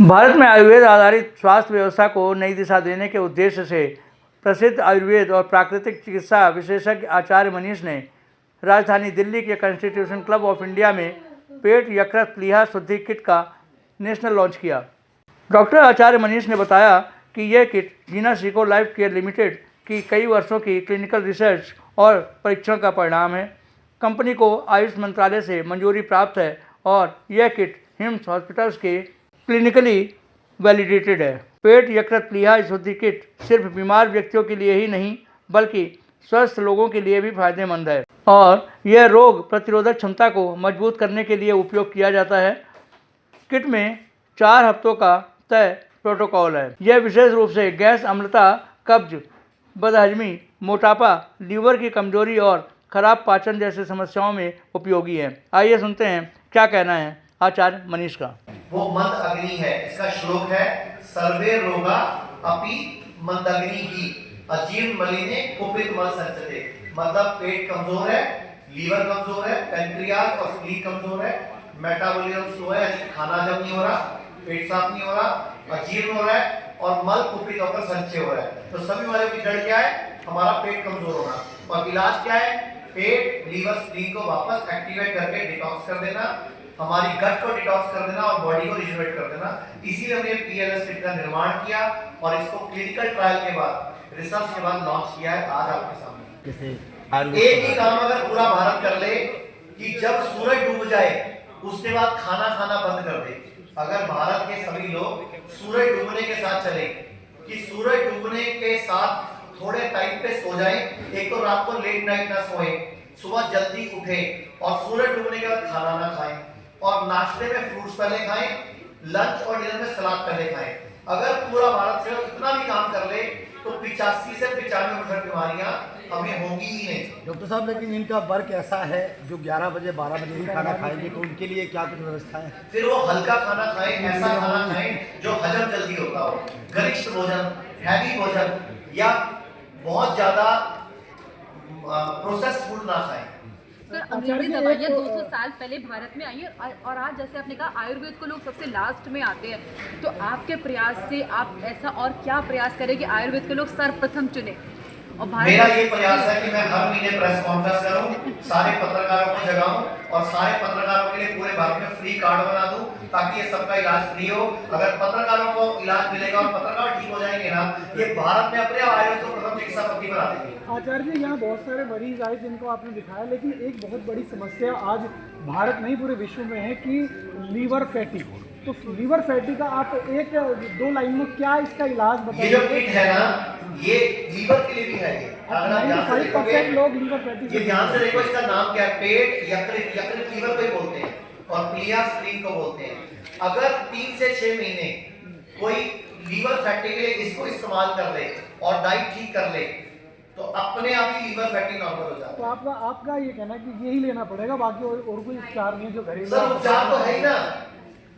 भारत में आयुर्वेद आधारित स्वास्थ्य व्यवस्था को नई दिशा देने के उद्देश्य से प्रसिद्ध आयुर्वेद और प्राकृतिक चिकित्सा विशेषज्ञ आचार्य मनीष ने राजधानी दिल्ली के कॉन्स्टिट्यूशन क्लब ऑफ इंडिया में पेट यकृत प्लीहा शुद्धि किट का नेशनल लॉन्च किया। डॉक्टर आचार्य मनीष ने बताया कि यह किट जीना सिको लाइफ केयर लिमिटेड की कई वर्षों की क्लिनिकल रिसर्च और परीक्षण का परिणाम है। कंपनी को आयुष मंत्रालय से मंजूरी प्राप्त है और यह किट हिम्स हॉस्पिटल्स के क्लिनिकली वैलिडेटेड है। पेट यकृत प्लीहा शुद्धि किट सिर्फ बीमार व्यक्तियों के लिए ही नहीं बल्कि स्वस्थ लोगों के लिए भी फायदेमंद है और यह रोग प्रतिरोधक क्षमता को मजबूत करने के लिए उपयोग किया जाता है। किट में 4 हफ्तों का तय प्रोटोकॉल है। यह विशेष रूप से गैस अम्लता, कब्ज, बदहजमी, मोटापा, लीवर की कमजोरी और खराब पाचन जैसे समस्याओं में उपयोगी है। आइए सुनते हैं क्या कहना है आचार्य मनीष का। वो मंद अग्नि है। इसका श्लोक है सर्वे रोगा अपि मंदग्नि ही अजीर्ण मलिने कुपित मल संचते। मतलब पेट कमजोर है, लीवर कमजोर है, पैंक्रियाज और स्प्लीन कमजोर है, मेटाबॉलिज्म स्लो है, यानी खाना हजम नहीं हो रहा, पेट साफ नहीं हो रहा, अजीर्ण हो रहा है और मल कुपित होकर संचय हो रहा है। तो सभी वाले की जड़ क्या है? हमारा पेट कमजोर होना। और इलाज क्या है? पेट, लीवर, स्प्लीन को वापस एक्टिवेट करके डिटॉक्स कर देना, हमारी गट को डिटॉक्स कर देना और बॉडी को रिजुवेट कर देना। इसीलिए हमने पीएलएस किट का निर्माण किया और इसको क्लिनिकल ट्रायल के बाद, रिसर्च के बाद लॉन्च किया है आज आपके सामने। एक ही काम अगर पूरा भारत कर ले कि जब सूरज डूब जाए उसके बाद खाना खाना बंद कर दे। अगर भारत के सभी लोग सूरज डूबने के साथ चले कि सूरज डूबने के साथ थोड़े टाइम पे सो जाए, एक तो रात को लेट नाइट ना सोए, सुबह जल्दी उठे और सूरज डूबने के बाद खाना ना खाएं और नाश्ते में फ्रूट्स पहले खाएं, लंच और डिनर में सलाद पहले खाएं। अगर पूरा भारत से इतना भी काम कर ले तो 85 से 95% बीमारियां हमें होंगी ही नहीं। डॉक्टर साहब, लेकिन इनका वर्क ऐसा है जो 11 बजे 12 बजे ही खाना खाएंगे, तो उनके लिए क्या कुछ व्यवस्था है? फिर वो हल्का खाना खाएं, ऐसा खाना खाएं जो हजम जल्दी होता हो। गरिष्ठ भोजन, हैवी भोजन या बहुत ज्यादा प्रोसेस्ड फूड ना खाएं। सर, अंग्रेजी दवाइयाँ 200 साल पहले भारत में आई है और आज जैसे आपने कहा आयुर्वेद को लोग सबसे लास्ट में आते हैं, तो आपके प्रयास से आप ऐसा और क्या प्रयास करें कि आयुर्वेद को लोग सर्वप्रथम चुने? और मेरा ये प्रयास है कि मैं हर महीने प्रेस कॉन्फ्रेंस करूं, सारे पत्रकारों को जगाऊं और सारे पत्रकारों के लिए पूरे भारत में फ्री कार्ड बना दूं ताकि ये सबका इलाज फ्री हो। अगर पत्रकारों को इलाज मिलेगा और पत्रकार ठीक हो जाएंगे ना, ये भारत में अपने आयुर्वेद को प्रथम चिकित्सा पद्धति बना देंगे। आचार्य जी, यहाँ बहुत सारे मरीज आए जिनको आपने दिखाया, लेकिन एक बहुत बड़ी समस्या आज भारत नहीं पूरे विश्व में है कि लीवर फैटी। तो लीवर फैटी का आप 1-2 लाइन में क्या इसका इलाज बताइए? ये जो किट है ना, ये लीवर के लिए भी है। ये अगर आप ध्यान से देखोगे, लोग लीवर फैटी, ये ध्यान से देखो, इसका नाम क्या है? पेट यकृत, यकृत लीवर को ही बोलते हैं और प्लीहा स्प्लीन को बोलते हैं। अगर 3 से 6 महीने कोई लीवर फैटी के लिए इसको इस्तेमाल कर ले और डाइट ठीक कर ले तो अपने आप ही लीवर फैटी नॉर्मल हो जाता है। तो आपका ये कहना है कि यही लेना पड़ेगा, बाकी और कोई उपचार नहीं जो घरेलू? सर, उपचार तो है ही ना,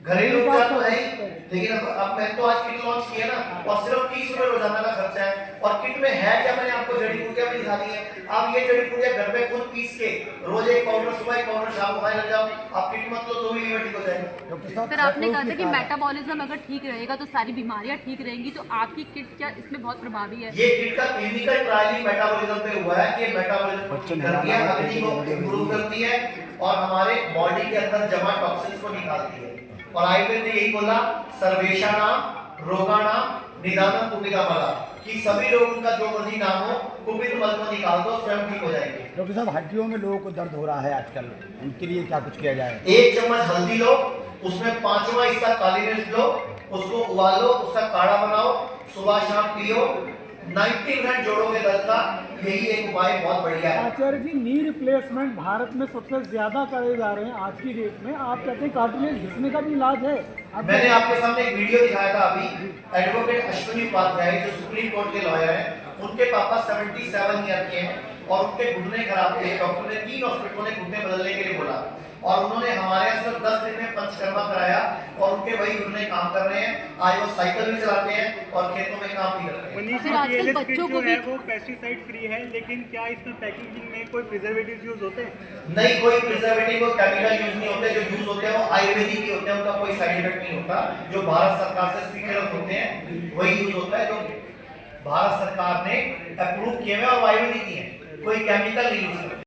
घरेलू उपचार तो है ही, लेकिन अब मैं तो आज किट लॉन्च किया ना और सिर्फ 30 रुपए रोजाना का खर्चा है। और किट में है क्या? मैंने आपको जड़ी बूटियां भी दिखा दी है। आप ये जड़ी बूटियां घर पे खुद पीस के रोज एक पाउडर, सुबह एक पाउडर, शाम को खाने लग जाओ, आप किट मत लो तो भी लीवर ठीक हो जाएगा। सर, आपने कहा था कि मेटाबॉलिज्म अगर ठीक रहेगा तो सारी बीमारियां ठीक रहेंगी, तो आपकी किट क्या इसमें बहुत प्रभावी है? ये किट का क्लिनिकल ट्रायल ही मेटाबॉलिज्म पे हुआ है कि मेटाबॉलिज्म ठीक करती है, अग्नि को इंप्रूव करती है और हमारे बॉडी के अंदर जमा टॉक्सिन्स को निकालती है। और आयुर्वेद ने यही बोला सर्वेषाणाम रोगाणाम निदानं कुपितमला, कि सभी लोगों का जो मर्जी नाम हो, कुपित मल को निकाल दो, स्वयं ठीक हो जाएंगे। डॉक्टर साहब, हड्डियों में लोगों को दर्द हो रहा है आजकल, उनके लिए क्या कुछ किया जाए? 1 चम्मच हल्दी लो, उसमें 5वां हिस्सा काली मिर्च लो, उसको उबालो, उसका काढ़ा बनाओ, सुबह शाम पियो। 90% जोड़ों के दर्द का यही एक उपाय बहुत बढ़िया है। आचार्य जी, नी रिप्लेसमेंट भारत में सबसे ज्यादा करे जा रहे हैं आज की डेट में। आप कहते हैं कार्टिलेज घिसने का भी इलाज है। मैंने आपके सामने एक वीडियो दिखाया था अभी, एडवोकेट अश्विनी उपाध्याय जो सुप्रीम कोर्ट के लॉयर हैं, उनके पापा 77 ईयर के हैं और उनके घुटने खराब थे। डॉक्टर ने 3 हॉस्पिटलों ने घुटने बदलने के लिए बोला और उन्होंने हमारे यहाँ सिर्फ 10 दिन में पंचकर्मा कराया और उनके वही घुटने काम कर रहे हैं। आज वो साइकिल भी चलाते हैं और खेतों में काम भी करते हैं। फिर आजकल बच्चों को भी वो पेस्टिसाइड फ्री है, लेकिन क्या इसमें पैकेजिंग में कोई प्रिजर्वेटिव यूज होते हैं? नहीं, कोई प्रिजर्वेटिव और केमिकल यूज नहीं होते। जो यूज होते हैं वो आयुर्वेदिक ही होते हैं, उनका कोई साइड इफेक्ट नहीं होता। जो भारत सरकार से स्वीकृत होते हैं वही यूज होता है, जो भारत सरकार ने अप्रूव किए हुए और आयुर्वेदिक ही है, कोई केमिकल नहीं यूज करते।